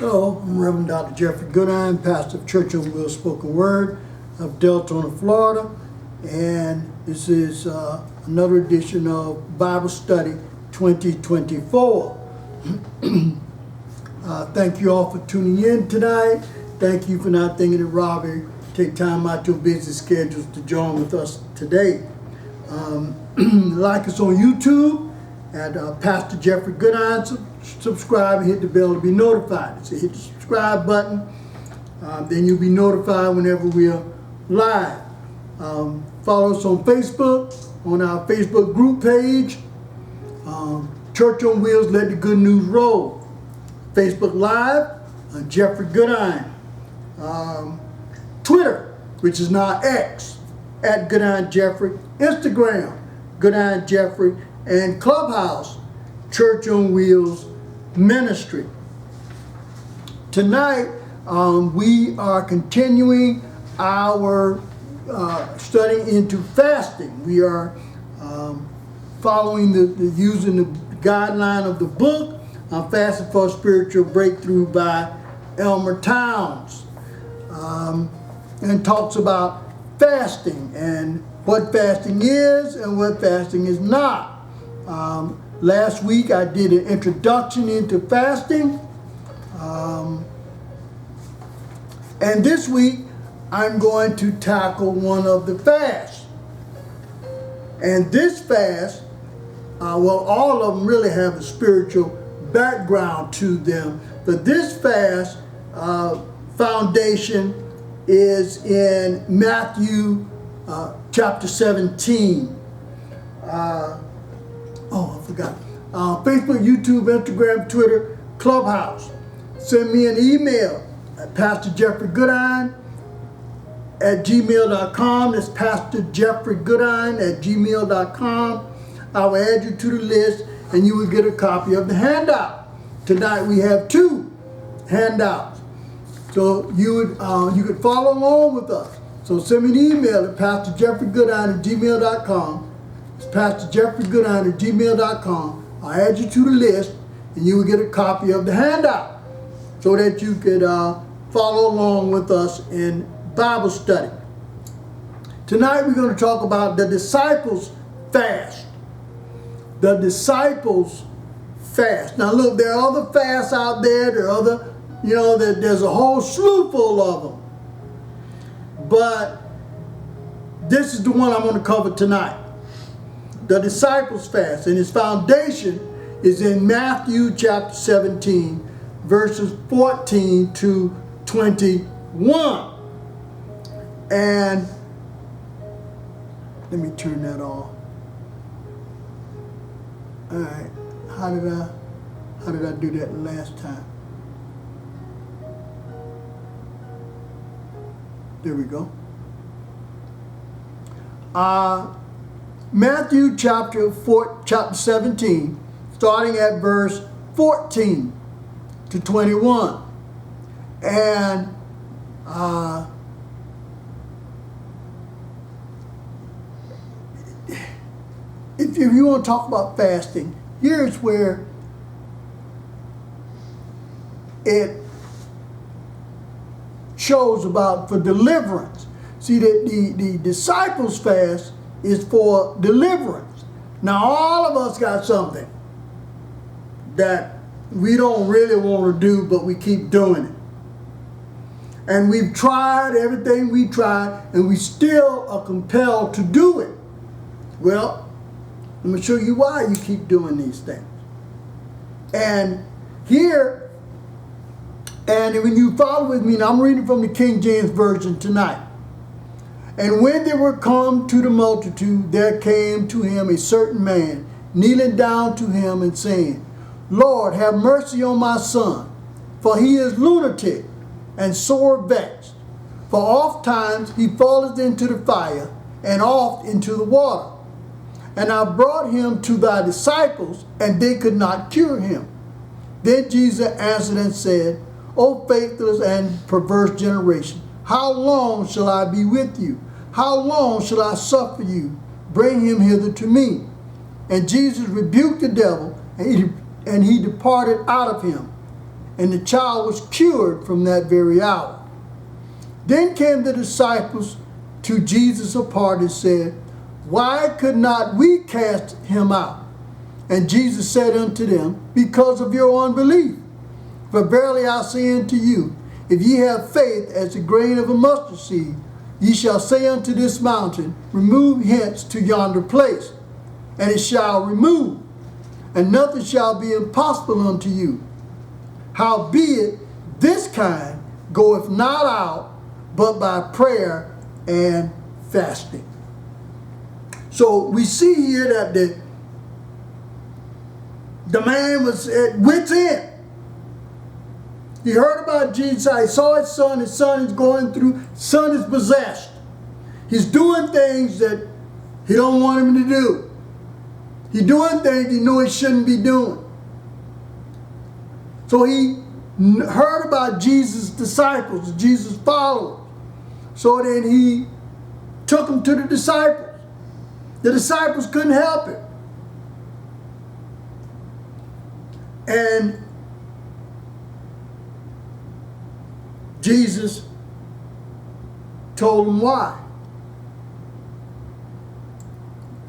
Hello, I'm Reverend Dr. Jeffrey Goodine, pastor of Church on Wheels Spoken Word of Deltona, Florida. And this is another edition of Bible Study 2024. Thank you all for tuning in tonight. Thank you for not thinking it robbery. Take time out your busy schedules to join with us today. Like us on YouTube at Pastor Jeffrey Goodine. Subscribe and hit the bell to be notified. So hit the subscribe button. Then you'll be notified whenever we're live. Follow us on Facebook, on our Facebook group page. Church on Wheels, Let the Good News Roll. Facebook Live, Jeffrey Goodine. Twitter, which is now X, at Goodine Jeffrey. Instagram, Goodine Jeffrey. And Clubhouse, Church on Wheels Ministry. Tonight, we are continuing our study into fasting. We are following using the guideline of the book, Fasting for Spiritual Breakthrough by Elmer Towns, and talks about fasting and what fasting is and what fasting is not. Last week I did an introduction into fasting, and this week I'm going to tackle one of the fasts. And this fast, well, all of them really have a spiritual background to them, but this fast foundation is in Matthew chapter 17. I forgot. Facebook, YouTube, Instagram, Twitter, Clubhouse. Send me an email at pastorjeffreygoodine@gmail.com. That's pastorjeffreygoodine@gmail.com. I will add you to the list and you will get a copy of the handout. Tonight we have 2 handouts. So you could follow along with us. So send me an email at pastorjeffreygoodine@gmail.com. It's pastorjeffreygoodine@gmail.com. I'll add you to the list and you will get a copy of the handout so that you could follow along with us in Bible study. Tonight we're going to talk about the disciples' fast. The disciples' fast. Now look, there are other fasts out there. There are other, there's a whole slew full of them. But this is the one I'm going to cover tonight. The disciples' fast, and its foundation is in Matthew chapter 17, verses 14 to 21. And let me turn that off. All right, how did I do that last time? There we go. Matthew chapter 17, starting at verse 14 to 21. And if you want to talk about fasting, here's where it shows about for deliverance. See, that the disciples' fast is for deliverance. Now all of us got something that we don't really want to do, but we keep doing it. And we've tried everything we tried, and we still are compelled to do it. Well, I'm going to show you why you keep doing these things. And here, and when you follow with me, and I'm reading from the King James Version tonight. And when they were come to the multitude, there came to him a certain man, kneeling down to him and saying, Lord, have mercy on my son, for he is lunatic and sore vexed. For oft times he falleth into the fire, and oft into the water. And I brought him to thy disciples, and they could not cure him. Then Jesus answered and said, O faithless and perverse generation, how long shall I be with you? How long shall I suffer you? Bring him hither to me. And Jesus rebuked the devil, and he departed out of him. and the child was cured from that very hour. Then came the disciples to Jesus apart and said, Why could not we cast him out? And Jesus said unto them, Because of your unbelief. For verily I say unto you, if ye have faith as a grain of a mustard seed, ye shall say unto this mountain, Remove hence to yonder place, and it shall remove, and nothing shall be impossible unto you. Howbeit, this kind goeth not out, but by prayer and fasting. So we see here that the man was at wit's end. He heard about Jesus. He saw his son. His son is going through. Son is possessed. He's doing things that he don't want him to do. He's doing things he knows he shouldn't be doing. So he heard about Jesus' disciples, Jesus' followers. So then he took them to the disciples. The disciples couldn't help it. And Jesus told them why.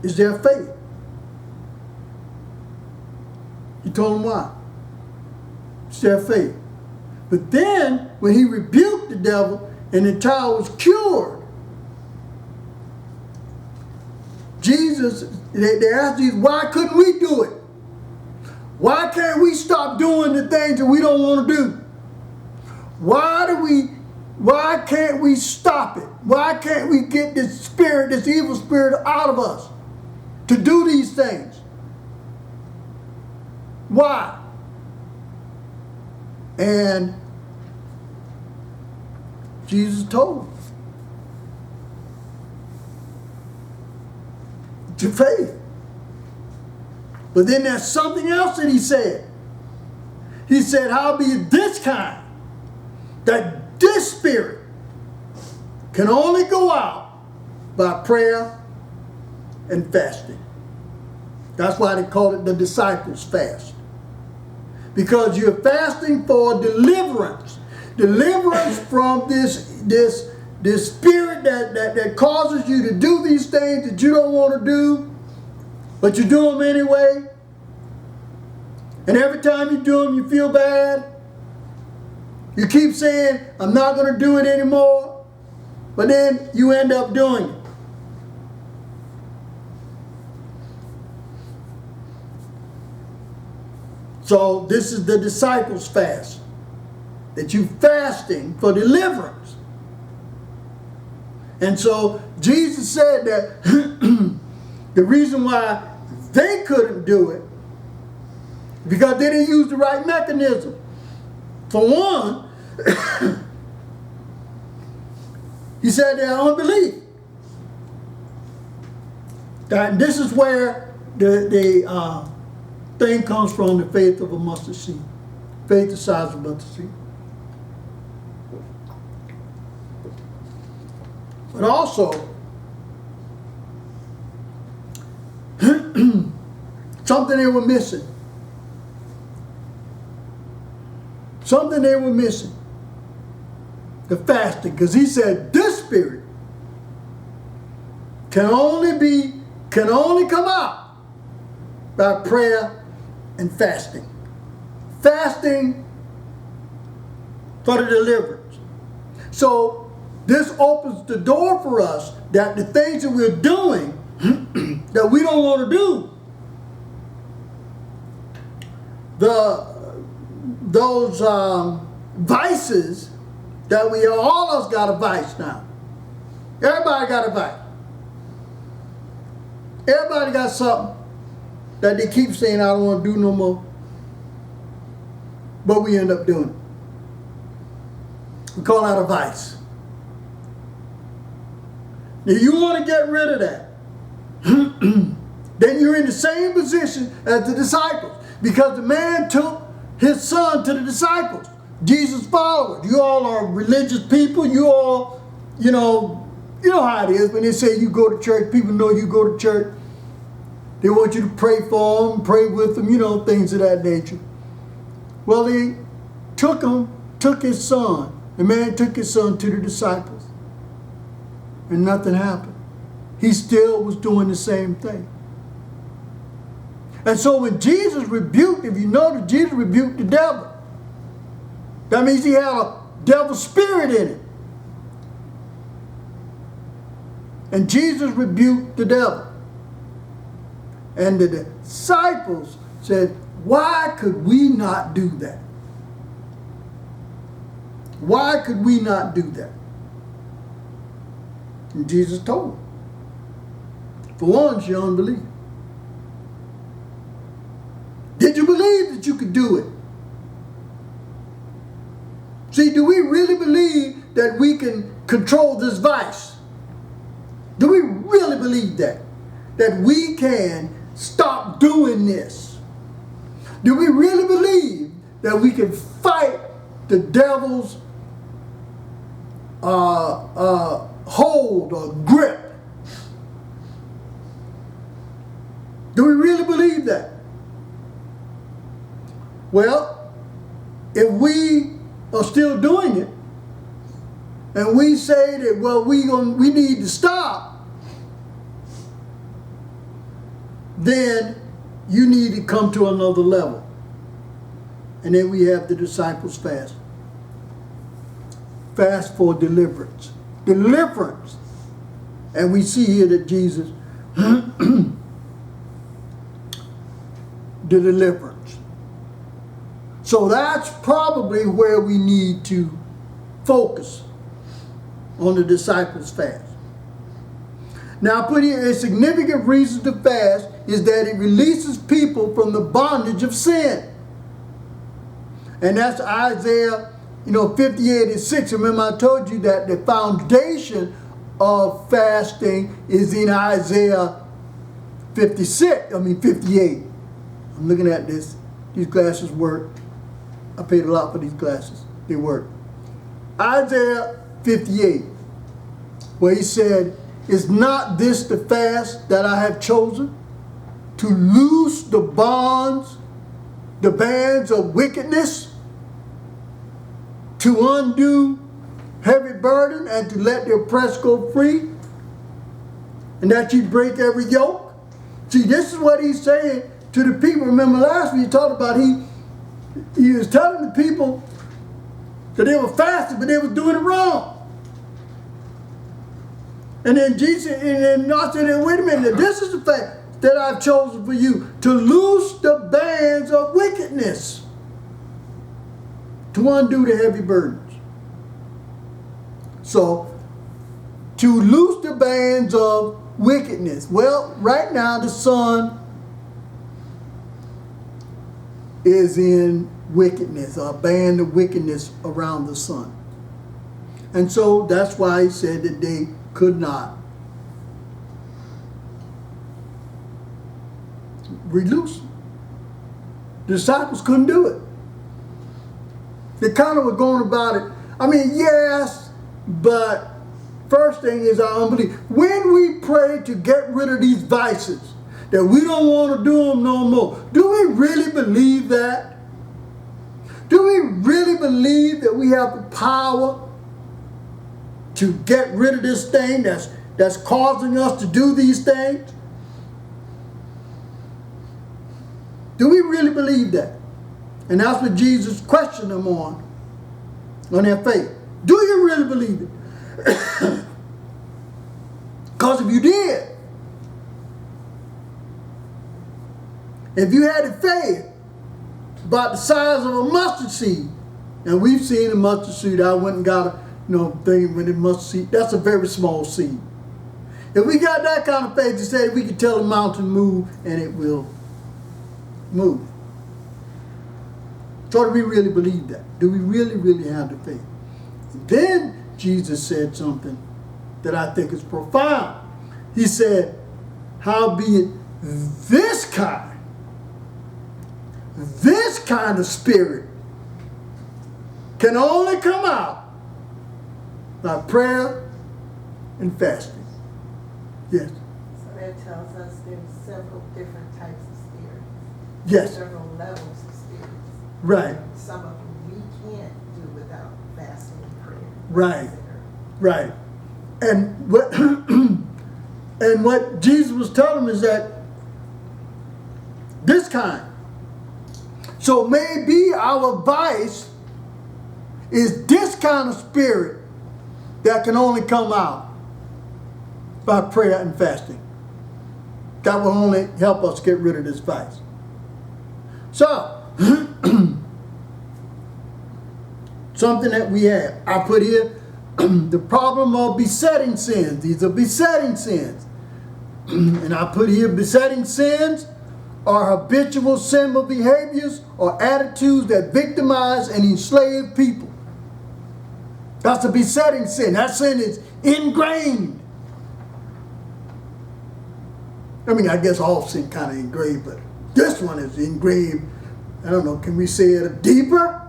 Is their faith. He told them why. It's their faith. But then, when he rebuked the devil and the child was cured, they asked Jesus, why couldn't we do it? Why can't we stop doing the things that we don't want to do? Why can't we stop it? Why can't we get this spirit, this evil spirit out of us to do these things? Why? And Jesus told them. To faith. But then there's something else that he said. He said, howbeit this kind, that this spirit can only go out by prayer and fasting. That's why they call it the disciples' fast. Because you're fasting for deliverance. Deliverance from this spirit that causes you to do these things that you don't want to do, but you do them anyway. And every time you do them, you feel bad. You keep saying, I'm not going to do it anymore. But then you end up doing it. So this is the disciples' fast. That you're fasting for deliverance. And so Jesus said that the reason why they couldn't do it, because they didn't use the right mechanism. For one, he said their unbelief. That this is where the thing comes from, the faith of a mustard seed. Faith the size of a mustard seed. But also, something they were missing. Something they were missing. The fasting. Because he said this spirit can only come out by prayer and fasting. Fasting for the deliverance. So this opens the door for us that the things that we're doing that we don't want to do, those vices that all of us got a vice now. Everybody got a vice. Everybody got something that they keep saying, I don't want to do no more. But we end up doing it. We call that a vice. If you want to get rid of that, then you're in the same position as the disciples. Because the man took his son to the disciples, Jesus' followers. You all are religious people. You all, you know how it is. When they say you go to church, people know you go to church. They want you to pray for them, pray with them, things of that nature. Well, they took his son. The man took his son to the disciples. And nothing happened. He still was doing the same thing. And so when Jesus rebuked, if you notice, Jesus rebuked the devil. That means he had a devil spirit in it. And Jesus rebuked the devil. And the disciples said, why could we not do that? Why could we not do that? And Jesus told them, for one, it's your unbelief. Did you believe that you could do it? See, do we really believe that we can control this vice? Do we really believe that? That we can stop doing this? Do we really believe that we can fight the devil's hold or grip? Do we really believe that? Well, if we are still doing it, and we say that, well, we need to stop, then you need to come to another level. And then we have the disciples fast. Fast for deliverance. Deliverance. And we see here that Jesus, the deliverance. So that's probably where we need to focus on the disciples' fast. Now, I put here a significant reason to fast is that it releases people from the bondage of sin. And that's Isaiah 58:6. Remember, I told you that the foundation of fasting is in Isaiah 58. I'm looking at this. These glasses work. I paid a lot for these glasses. They work. Isaiah 58, where he said, is not this the fast that I have chosen? To loose the bands of wickedness, to undo heavy burden, and to let the oppressed go free, and that you break every yoke. See, this is what he's saying to the people. Remember last week he talked about he was telling the people that they were fasting, but they were doing it wrong. And then Jesus, and then I said, wait a minute, this is the fact that I've chosen for you, to loose the bands of wickedness, to undo the heavy burdens. So, to loose the bands of wickedness. Well, right now the sun is in wickedness, a band of wickedness around the sun. And so that's why he said that they could not release. The disciples couldn't do it. They kind of were going about it. I mean, yes, but first thing is our unbelief. When we pray to get rid of these vices, that we don't want to do them no more, do we really believe that? Do we really believe that we have the power to get rid of this thing that's causing us to do these things? Do we really believe that? And that's what Jesus questioned them on their faith. Do you really believe it? Because if you did, if you had the faith about the size of a mustard seed, and we've seen a mustard seed, I went and got a thing with a mustard seed, that's a very small seed. If we got that kind of faith to say we could tell a mountain move and it will move. So do we really believe that? Do we really, really have the faith? And then Jesus said something that I think is profound. He said, howbeit this kind of spirit can only come out by prayer and fasting. Yes. So that tells us there's several different types of spirits. Yes. Several levels of spirits. Right. Some of them we Right. Right. And what and what Jesus was telling them is that this kind. So maybe our vice is this kind of spirit that can only come out by prayer and fasting. That will only help us get rid of this vice. So, something that we have. I put here the problem of besetting sins. These are besetting sins. And I put here besetting sins are habitual sinful behaviors or attitudes that victimize and enslave people. That's a besetting sin. That sin is ingrained. I mean, I guess all sin kind of engraved, but this one is engraved. I don't know, can we say it deeper?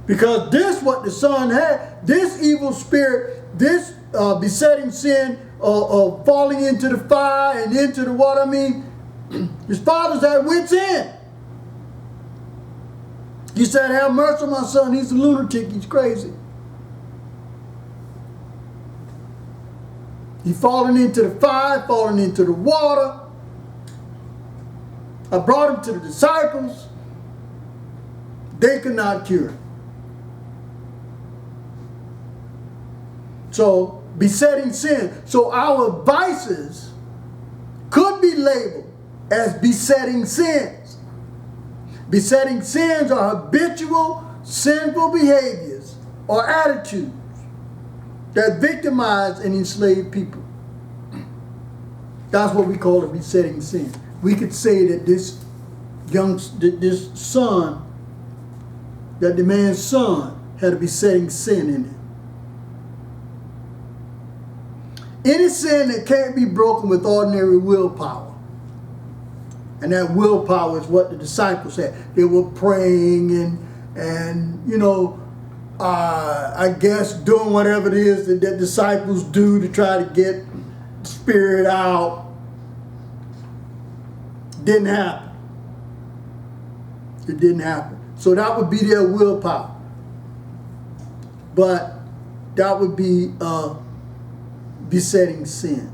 Because this, what the Son had, this evil spirit, this besetting sin of falling into the fire and into the water, I mean, his father's at wit's end. He said, have mercy on my son, he's a lunatic, he's crazy. He's falling into the fire, falling into the water. I brought him to the disciples. They could not cure him. So, besetting sin. So our vices could be labeled as besetting sins. Besetting sins are habitual sinful behaviors or attitudes that victimize and enslave people. That's what we call a besetting sin. We could say that this son, that the man's son had a besetting sin in him. Any sin that can't be broken with ordinary willpower. And that willpower is what the disciples had. They were praying and you know, I guess doing whatever it is that disciples do to try to get spirit out. Didn't happen. It didn't happen. So that would be their willpower. But that would be besetting sin.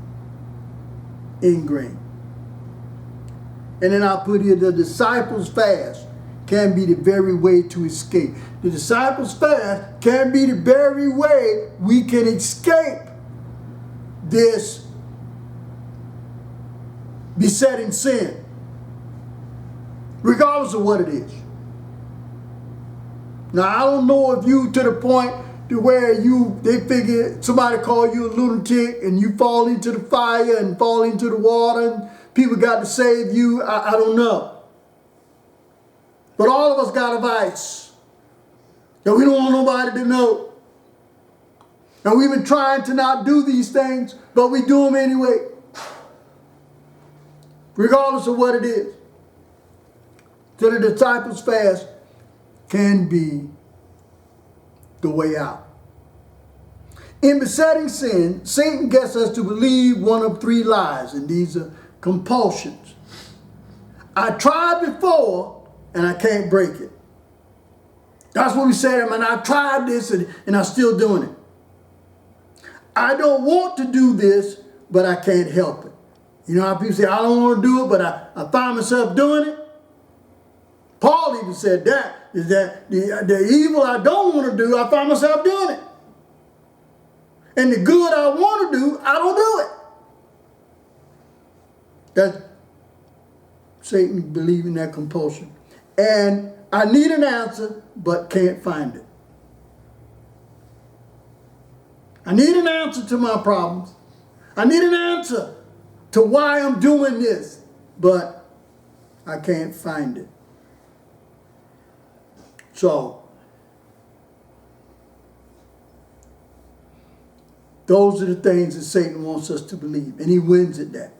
Ingrained. And then I put here the disciples' fast can be the very way to escape. The disciples' fast can be the very way we can escape this besetting sin, regardless of what it is. Now, I don't know if you to the point to where they figure somebody call you a lunatic and you fall into the fire and fall into the water and people got to save you. I don't know. But all of us got a vice that we don't want nobody to know. And we've been trying to not do these things, but we do them anyway. Regardless of what it is. So the disciples' fast can be the way out. In besetting sin, Satan gets us to believe one of three lies, and these are compulsions. I tried before, and I can't break it. That's what we said, man. I tried this, and I'm still doing it. I don't want to do this, but I can't help it. You know how people say, I don't want to do it, but I find myself doing it? Paul even said that, is that the evil I don't want to do, I find myself doing it. And the good I want to do, I don't do it. That's Satan believing that compulsion. And I need an answer, but can't find it. I need an answer to my problems. I need an answer to why I'm doing this, but I can't find it. So, those are the things that Satan wants us to believe, and he wins at that.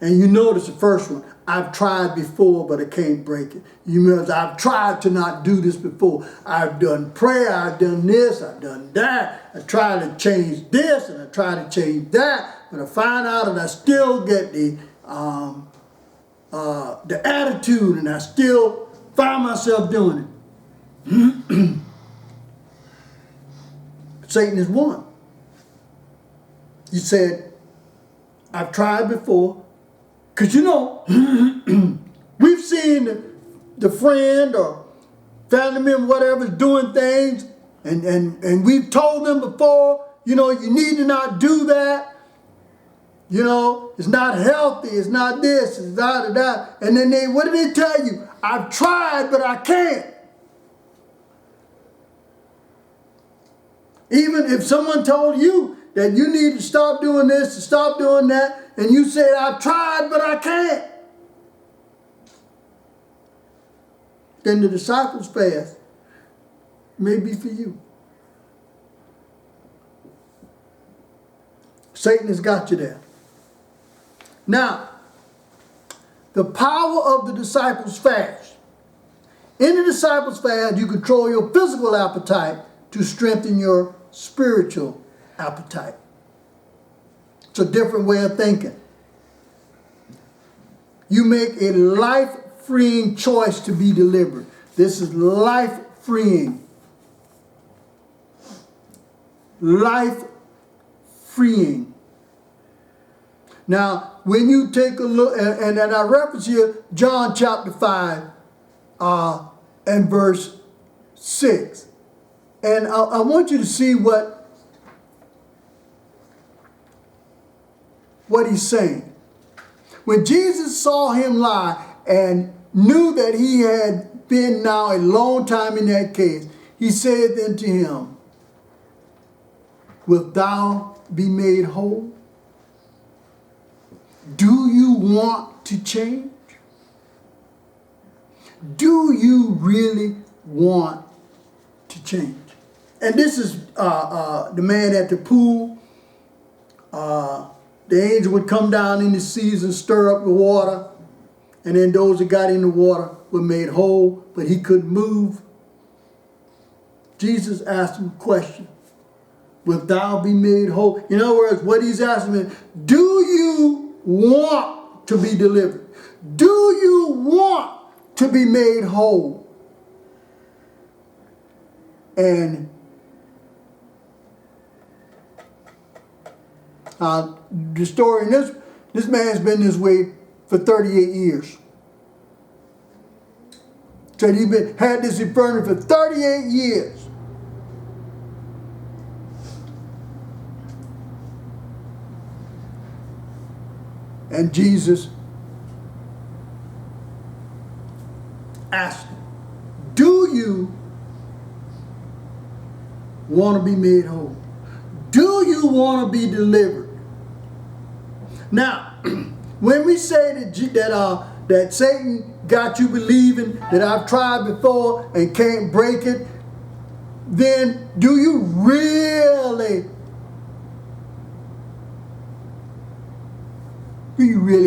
And you notice the first one, I've tried before, but I can't break it. You notice I've tried to not do this before. I've done prayer, I've done this, I've done that. I tried to change this, and I tried to change that, but I find out that I still get the attitude, and I still find myself doing it. Satan is one. He said, I've tried before. Because we've seen the friend or family member, whatever, is doing things, and we've told them before, you need to not do that. It's not healthy, it's not this, it's that. And then what do they tell you? I've tried, but I can't. Even if someone told you that you need to stop doing this, to stop doing that, and you said, I've tried, but I can't. Then the disciples' fast may be for you. Satan has got you there. Now, the power of the disciples' fast. In the disciples' fast, you control your physical appetite to strengthen your spiritual appetite. It's a different way of thinking. You make a life-freeing choice to be delivered. This is life-freeing. Life-freeing. Now, when you take a look, and I reference here John chapter 5 and verse 6. And I want you to see what he's saying. When Jesus saw him lie and knew that he had been now a long time in that case, he said unto him, wilt thou be made whole? Do you want to change? Do you really want to change? And this is the man at the pool. The angel would come down in the seas and stir up the water. And then those that got in the water were made whole, but he couldn't move. Jesus asked him a question. Wilt thou be made whole? In other words, what he's asking is, do you want to be delivered? Do you want to be made whole? And the story, this man's been this way for 38 years. So he's had this infirmity for 38 years. And Jesus asked him, do you want to be made whole? Do you want to be delivered? Now, when we say that Satan got you believing that I've tried before and can't break it, then do you really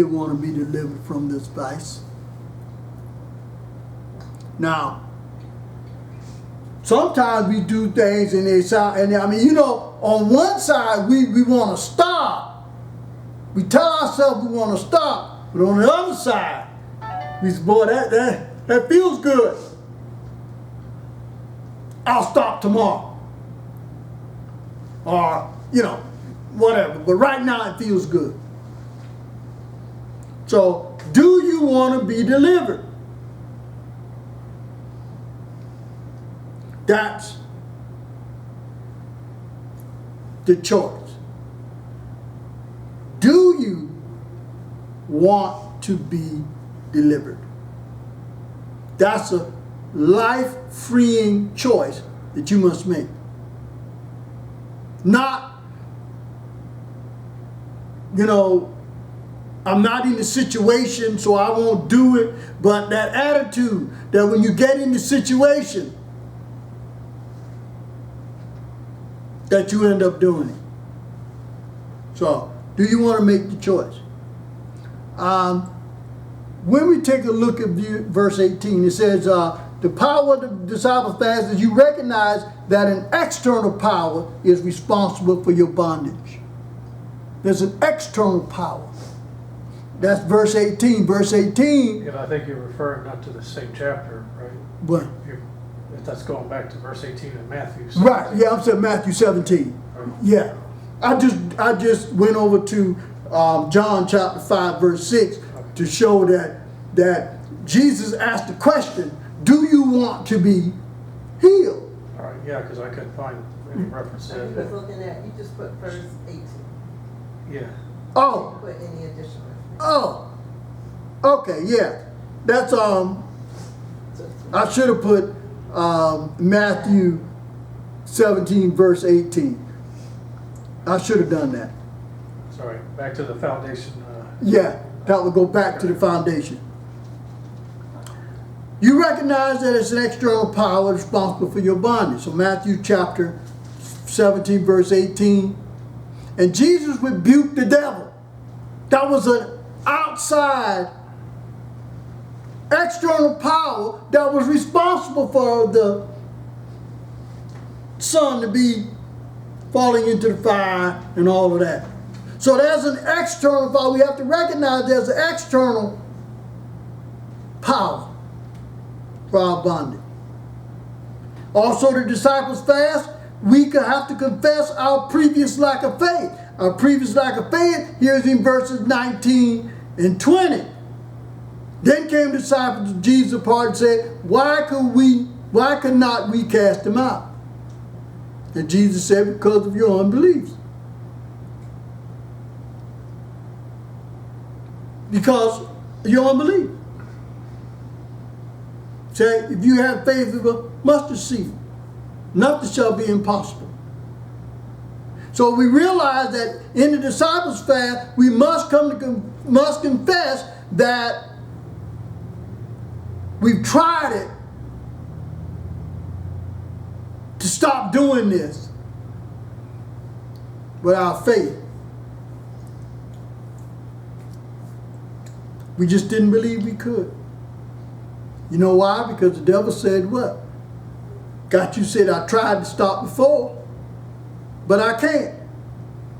want to be delivered from this vice? Now, sometimes we do things and they sound, and on one side we want to stop. We tell ourselves we want to stop, but on the other side, we say, boy, that feels good. I'll stop tomorrow. Or, whatever. But right now it feels good. So, do you want to be delivered? That's the choice. Do you want to be delivered? That's a life-freeing choice that you must make. Not, I'm not in the situation, so I won't do it. But that attitude that when you get in the situation, that you end up doing it. So, do you want to make the choice? When we take a look at verse 18, it says, the power of the disciples fast is you recognize that an external power is responsible for your bondage. There's an external power. That's verse 18. Verse 18. Yeah, I think you're referring not to the same chapter, right? What? If that's going back to verse 18 in Matthew. Right, yeah, I'm saying Matthew 17. Yeah. I just went over to John chapter 5, verse 6 to show that Jesus asked the question, do you want to be healed? All right, yeah, because I couldn't find any reference So to you was that. looking at, you just put verse 18. Yeah. Oh, Put any additional. oh, okay, yeah. That's, I should have put Matthew 17, verse 18. I should have done that. Sorry, back to the foundation. Yeah, that would go back to the foundation. You recognize that it's an external power responsible for your bondage. So Matthew chapter 17, verse 18. And Jesus rebuked the devil. That was an outside external power that was responsible for the son to be falling into the fire and all of that. So there's an external power. We have to recognize there's an external power for our bondage. Also, the disciples fast, we could have to confess our previous lack of faith. Our previous lack of faith here is in verses 19 and 20. Then came the disciples of Jesus apart and said, why could not we cast them out? And Jesus said, because of your unbelief. Because of your unbelief. Say, if you have faith of a mustard seed, nothing shall be impossible. So we realize that in the disciples' fast, we must confess that we've tried it to stop doing this without faith. We just didn't believe we could. You know why? Because the devil said what? Got you said, I tried to stop before, but I can't.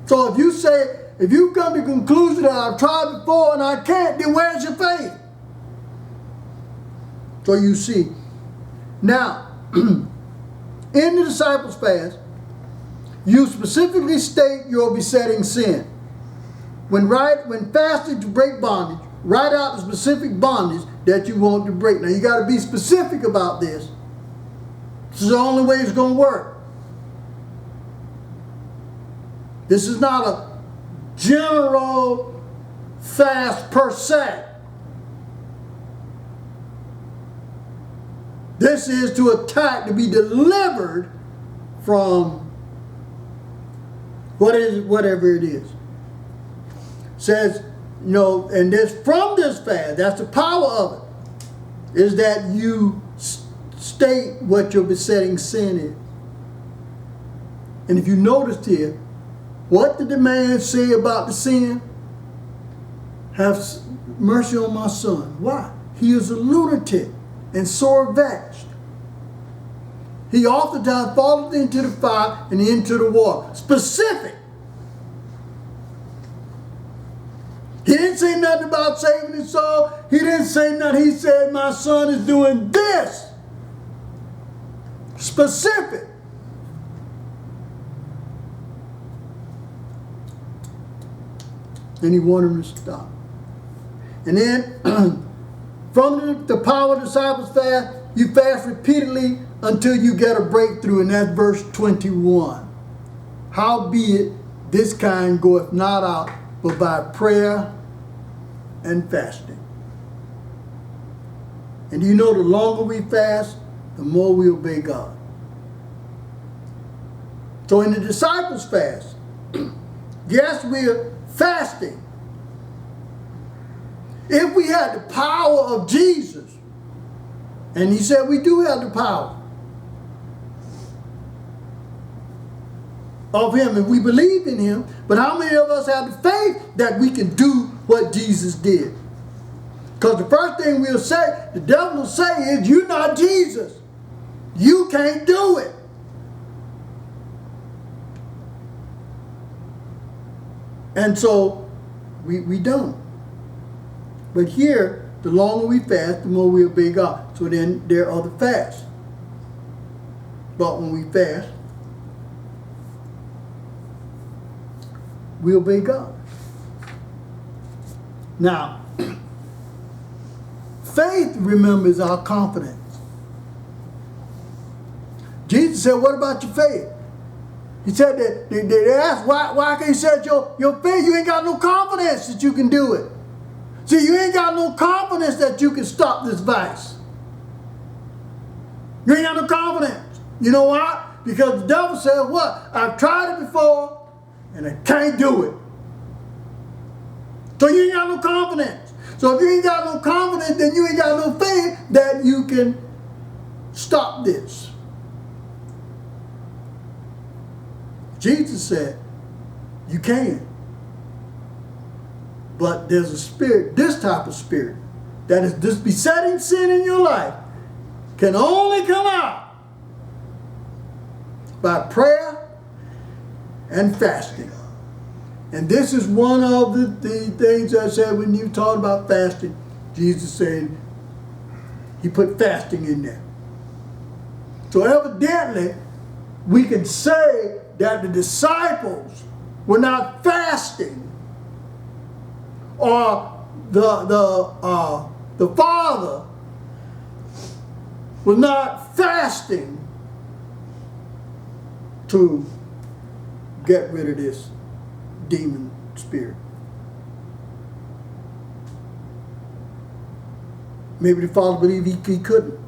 So if you say, if you come to the conclusion that I've tried before and I can't, then where's your faith? So you see. Now, in the disciples' fast, you specifically state your besetting sin. When fasting to break bondage, write out the specific bondage that you want to break. Now you got to be specific about this. This is the only way it's going to work. This is not a general fast per se. This is to attack, to be delivered from whatever it is. Says, you know, and this from this fast, that's the power of it, is that you state what your besetting sin is. And if you noticed here, what did the man say about the sin? Have mercy on my son. Why? He is a lunatic and sore vexed. He oftentimes falleth into the fire and into the water. Specific. He didn't say nothing about saving his soul. He didn't say nothing. He said, my son is doing this. Specific. And he wanted him to stop. And then, from the power of the disciples fast, you fast repeatedly until you get a breakthrough. And that's verse 21. Howbeit, this kind goeth not out, but by prayer and fasting. And you know, the longer we fast, the more we obey God. So in the disciples' fast, yes, we're fasting. If we had the power of Jesus, and he said we do have the power of him, and we believe in him, but how many of us have the faith that we can do what Jesus did? Because the first thing we'll say, the devil will say is, you're not Jesus. You can't do it. And so we don't. But here, the longer we fast, the more we obey God. So then there are other fasts. But when we fast, we obey God. Now, faith, remember, is our confidence. Jesus said, what about your faith? He said that they asked, why can't you say your faith, you ain't got no confidence that you can do it. See, you ain't got no confidence that you can stop this vice. You ain't got no confidence. You know why? Because the devil said, what? I've tried it before and I can't do it. So you ain't got no confidence. So if you ain't got no confidence, then you ain't got no faith that you can stop this. Jesus said, you can. But there's a spirit, this type of spirit, that is this besetting sin in your life, can only come out by prayer and fasting. And this is one of the things I said when you talked about fasting. Jesus said, he put fasting in there. So evidently, we can say that the disciples were not fasting, or the Father was not fasting to get rid of this demon spirit. Maybe the Father believed he couldn't.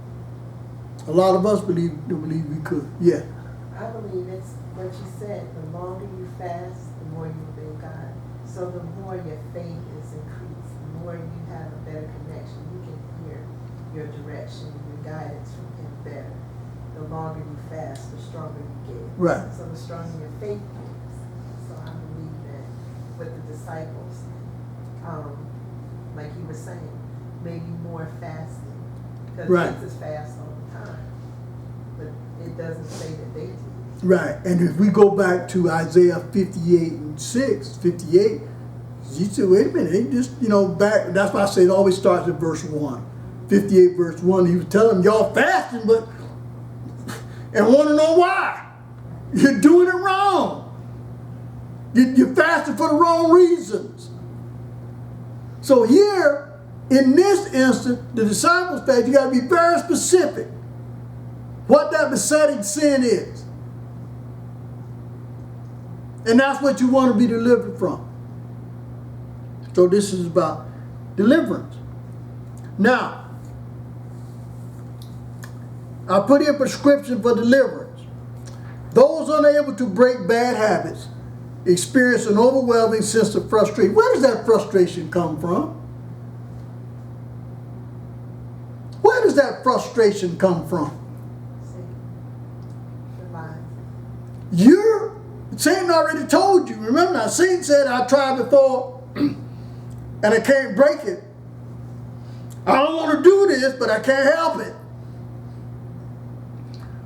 A lot of us believe we could. Yeah. I believe it's what you said. The longer you fast, the more you obey God. So the more your faith is increased, the more you have a better connection. You can hear your direction, your guidance from Him better. The longer you fast, the stronger you get. Right. So the stronger your faith is. So I believe that with the disciples, like you were saying, maybe more fasting. Because right. Jesus fasts all the time. But it doesn't say that they do. Right. And if we go back to Isaiah 58 and 58, you said, wait a minute, they just, back, that's why I say it always starts at verse 1. 58 verse 1, he was telling them, y'all fasting, but, and want to know why. You're doing it wrong. You're fasting for the wrong reasons. So here, in this instance, the disciples fast, you got to be very specific what that besetting sin is. And that's what you want to be delivered from. So this is about deliverance. Now, I put in prescription for deliverance. Those unable to break bad habits experience an overwhelming sense of frustration. Where does that frustration come from? Where does that frustration come from? Satan already told you. Remember now, Satan said, I tried before and I can't break it. I don't want to do this, but I can't help it.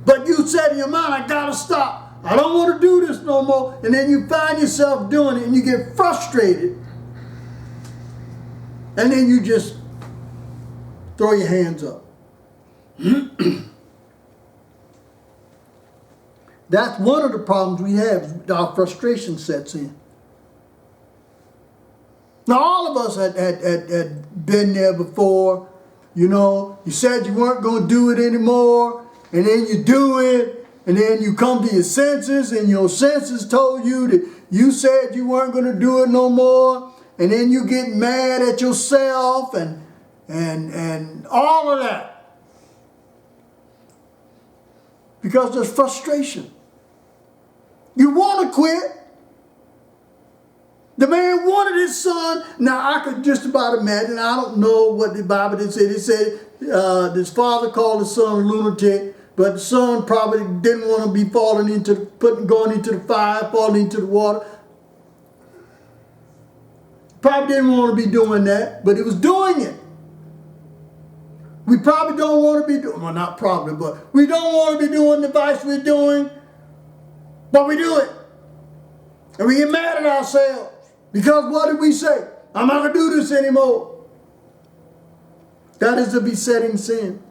But you said in your mind, I got to stop. I don't want to do this no more. And then you find yourself doing it and you get frustrated. And then you just throw your hands up. That's one of the problems we have. Our frustration sets in. Now, all of us had been there before. You said you weren't going to do it anymore, and then you do it, and then you come to your senses, and your senses told you that you said you weren't going to do it no more, and then you get mad at yourself, and all of that. Because there's frustration. You want to quit. The man wanted his son. Now, I could just about imagine, I don't know what the Bible did say. It said his father called his son a lunatic, but the son probably didn't want to be going into the fire, falling into the water. Probably didn't want to be doing that, but he was doing it. We probably don't want to be doing, well, not probably, but we don't want to be doing the vice we're doing, but we do it. And we get mad at ourselves. Because what did we say? I'm not going to do this anymore. That is a besetting sin.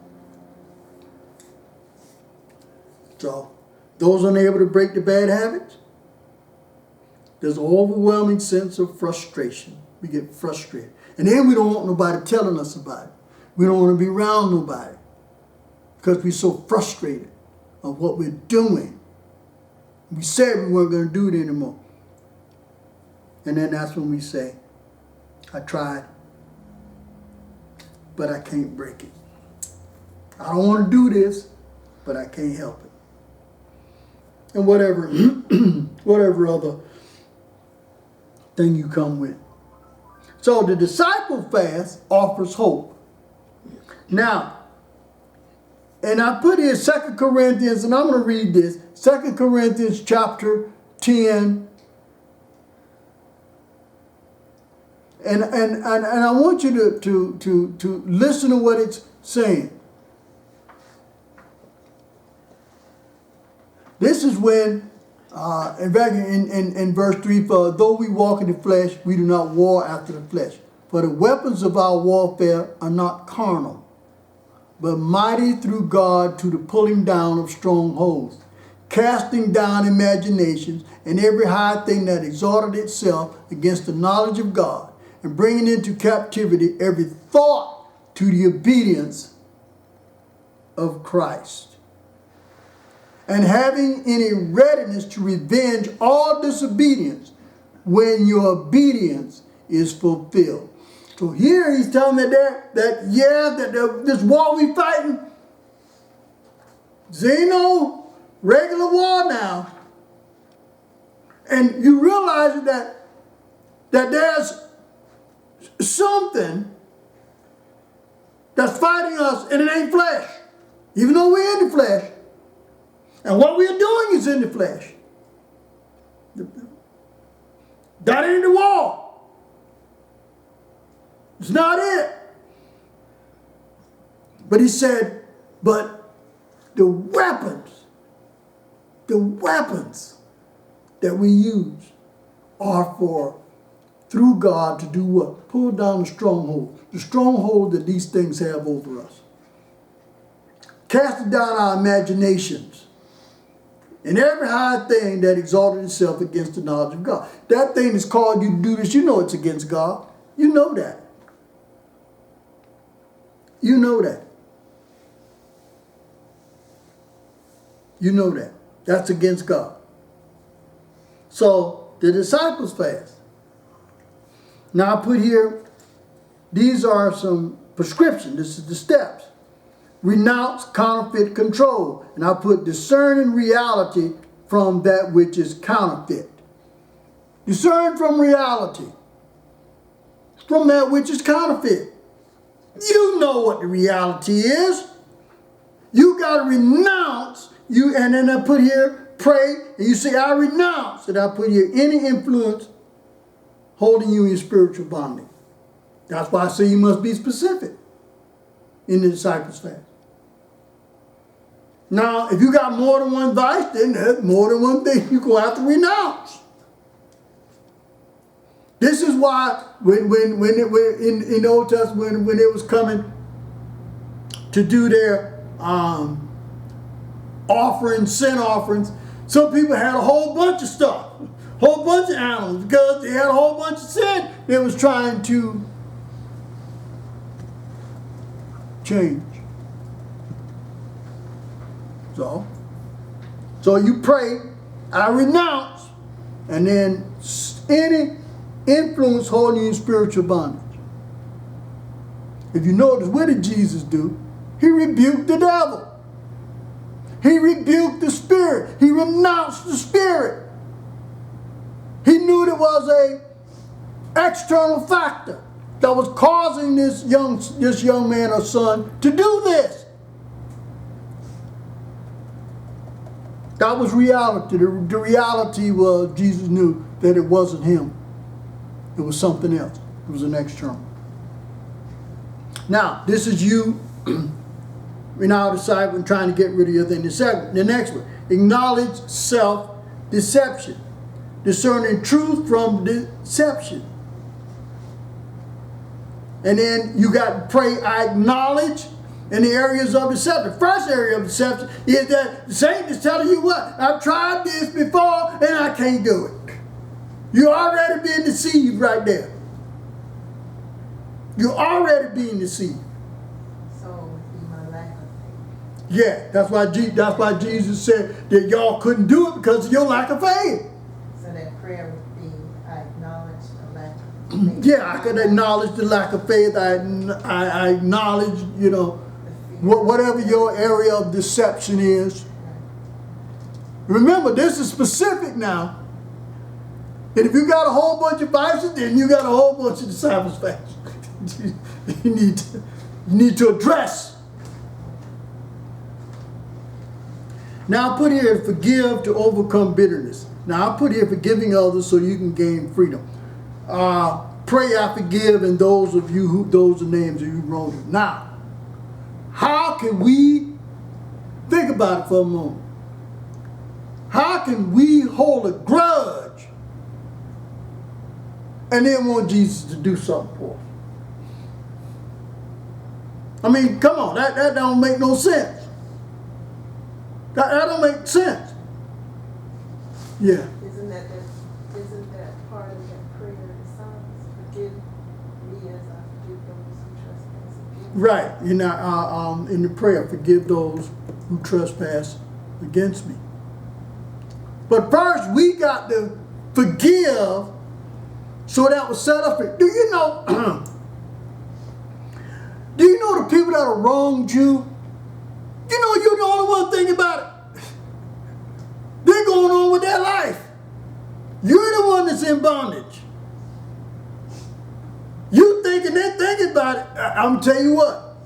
So, those unable to break the bad habits, there's an overwhelming sense of frustration. We get frustrated. And then we don't want nobody telling us about it. We don't want to be around nobody because we're so frustrated of what we're doing. We said we weren't going to do it anymore. And then that's when we say, I tried, but I can't break it. I don't want to do this, but I can't help it. And whatever, whatever other thing you come with. So the disciple fast offers hope. Now, and I put here 2 Corinthians, and I'm going to read this. 2 Corinthians chapter 10. And I want you to listen to what it's saying. This is when, in fact, in verse 3, for though we walk in the flesh, we do not war after the flesh. For the weapons of our warfare are not carnal, but mighty through God to the pulling down of strongholds, casting down imaginations and every high thing that exalted itself against the knowledge of God, and bringing into captivity every thought to the obedience of Christ, and having any readiness to revenge all disobedience when your obedience is fulfilled. So here he's telling me that this war we fighting, this ain't no regular war now. And you realize that there's something that's fighting us, and it ain't flesh, even though we're in the flesh. And what we're doing is in the flesh. That ain't the war. It's not it. But he said, but the weapons that we use are for, through God, to do what? Pull down the stronghold that these things have over us. Casting down our imaginations and every high thing that exalted itself against the knowledge of God. That thing that's called you to do this, you know it's against God. You know that. You know that. You know that. That's against God. So, the disciples fast. Now I put here, these are some prescriptions. This is the steps. Renounce counterfeit control. And I put discerning reality from that which is counterfeit. Discern from reality. From that which is counterfeit. You know what the reality is. You got to renounce. And then I put here, pray. And you say, I renounce. And I put here, any influence holding you in spiritual bondage. That's why I say you must be specific in the disciples' fast. Now, if you got more than one vice, then there's more than one thing you're going to have to renounce. This is why when in the Old Testament, when it was coming to do their offerings, sin offerings, some people had a whole bunch of stuff, a whole bunch of animals, because they had a whole bunch of sin they was trying to change. So you pray, I renounce, and then any influence holding you in spiritual bondage. If you notice, what did Jesus do? He rebuked the devil. He rebuked the spirit. He renounced the spirit. He knew there was an external factor that was causing this young man or son to do this. That was reality. The reality was Jesus knew that it wasn't him. It was something else. It was an external. Now, this is you in our disciple and trying to get rid of your thing. The next one, acknowledge self-deception. Discerning truth from deception. And then you got to pray, I acknowledge in the areas of deception. First area of deception is that Satan is telling you what? I've tried this before and I can't do it. You're already being deceived right there. You're already being deceived. So it would be my lack of faith. Yeah, that's why Jesus said that y'all couldn't do it because of your lack of faith. So that prayer would be, I acknowledge the lack of faith. Yeah, I could acknowledge the lack of faith. I acknowledge, you know, whatever your area of deception is. Remember, this is specific now. And if you got a whole bunch of vices, then you got a whole bunch of disciples' vices. you need to address. Now I put here forgive to overcome bitterness. Now I put here forgiving others so you can gain freedom. Pray I forgive, and those of you who those are names of you wronged. Now, how can we think about it for a moment? How can we hold a grudge and then want Jesus to do something for us? I mean, come on, that don't make no sense. That don't make sense. Yeah. Isn't that part of that prayer of the Psalms? Forgive me as I forgive those who trespass against me. Right. You know, in the prayer, forgive those who trespass against me. But first, we got to forgive so that was set up. Do you know? Do you know the people that have wronged you? You know you're the only one thinking about it. They're going on with their life. You're the one that's in bondage. You thinking they're thinking about it. I'm going to tell you what.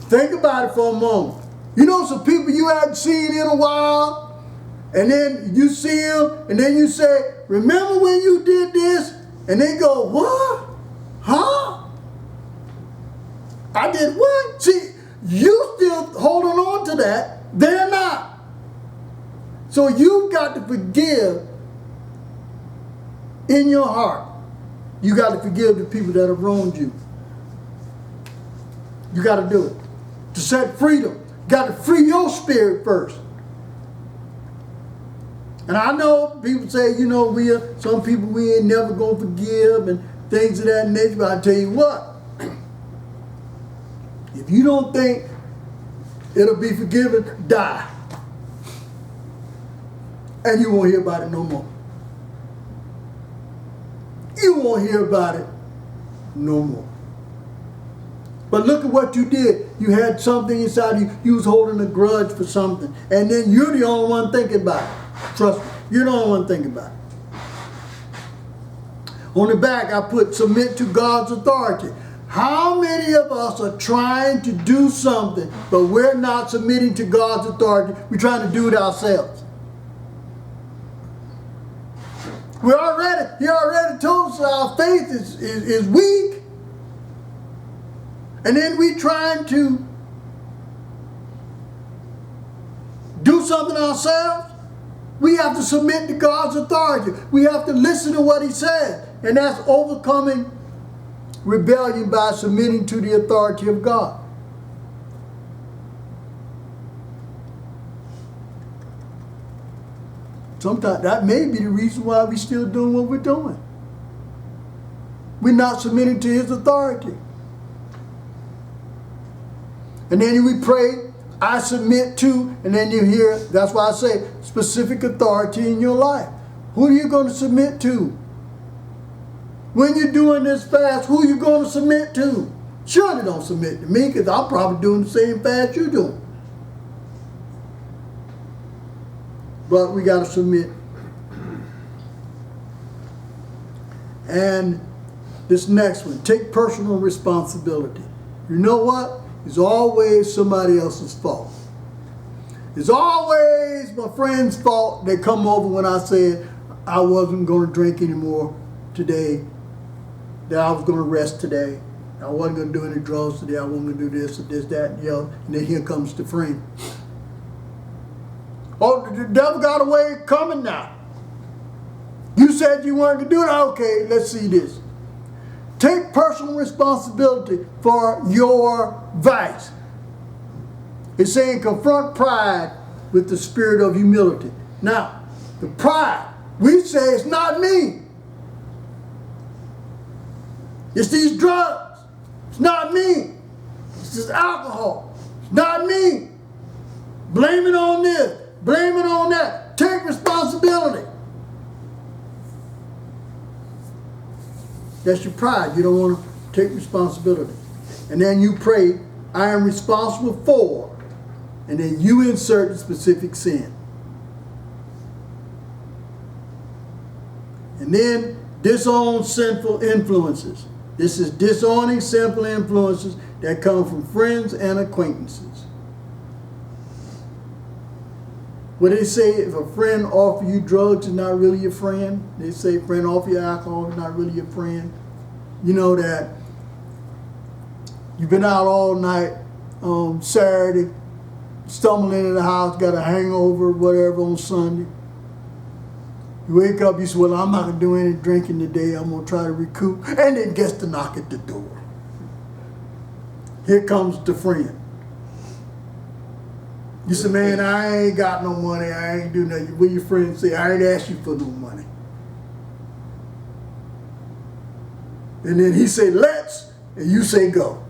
Think about it for a moment. You know some people you haven't seen in a while, and then you see them, and then you say, remember when you did this? And they go, what? Huh? I did what? See, you still holding on to that. They're not. So you've got to forgive in your heart. You got to forgive the people that have wronged you. You got to do it. To set freedom, you got to free your spirit first. And I know people say, you know, some people we ain't never going to forgive and things of that nature. But I tell you what. If you don't think it'll be forgiven, die. And you won't hear about it no more. You won't hear about it no more. But look at what you did. You had something inside you. You was holding a grudge for something. And then you're the only one thinking about it. Trust me. You're the only one thinking about it. On the back, I put submit to God's authority. How many of us are trying to do something, but we're not submitting to God's authority? We're trying to do it ourselves. He already told us our faith is weak. And then we trying to do something ourselves. We have to submit to God's authority. We have to listen to what He says. And that's overcoming rebellion by submitting to the authority of God. Sometimes that may be the reason why we're still doing what we're doing. We're not submitting to His authority. And then we pray, I submit to, and then you hear, that's why I say specific authority in your life. Who are you going to submit to? When you're doing this fast, who are you going to submit to? Surely don't submit to me, because I'm probably doing the same fast you're doing. But we got to submit. And this next one, take personal responsibility. You know what? It's always somebody else's fault. It's always my friend's fault. They come over when I said I wasn't going to drink anymore today, that I was going to rest today, I wasn't going to do any drugs today, I wasn't going to do this or this, that, and the other. And then here comes the friend. Oh, the devil got away coming now. You said you weren't going to do it. Okay, let's see this. Take personal responsibility for your vice. It's saying confront pride with the spirit of humility. Now, the pride, we say it's not me. It's these drugs. It's not me. It's this alcohol. It's not me. Blame it on this. Blame it on that. Take responsibility. That's your pride. You don't want to take responsibility. And then you pray, I am responsible for, and then you insert the specific sin. And then disown sinful influences. This is disowning sinful influences that come from friends and acquaintances. What they say, if a friend offers you drugs, it's not really your friend. They say a friend offers you alcohol, it's not really your friend. You know that you've been out all night Saturday, stumbling into the house, got a hangover, whatever, on Sunday. You wake up, you say, well, I'm not going to do any drinking today. I'm going to try to recoup. And then gets to knock at the door. Here comes the friend. You say, man, I ain't got no money. I ain't do nothing. What your friend say? I ain't asked you for no money. And then he say, let's, and you say, go.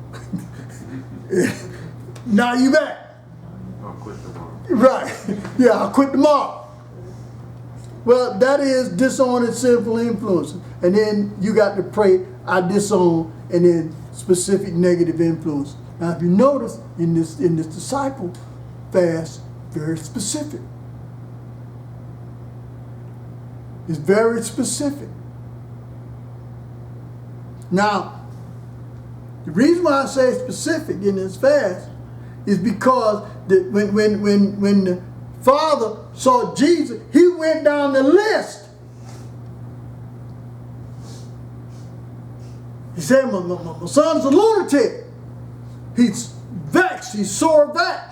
Now you back. I'll quit tomorrow. Right. Yeah, I'll quit tomorrow. Well, that is disowning sinful influences. And then you got to pray, I disown, and then specific negative influence. Now, if you notice, in this disciple fast, very specific. It's very specific. Now, the reason why I say specific in this fast is because when the Father saw Jesus, he went down the list. He said, my son's a lunatic. He's vexed. He's sore vexed.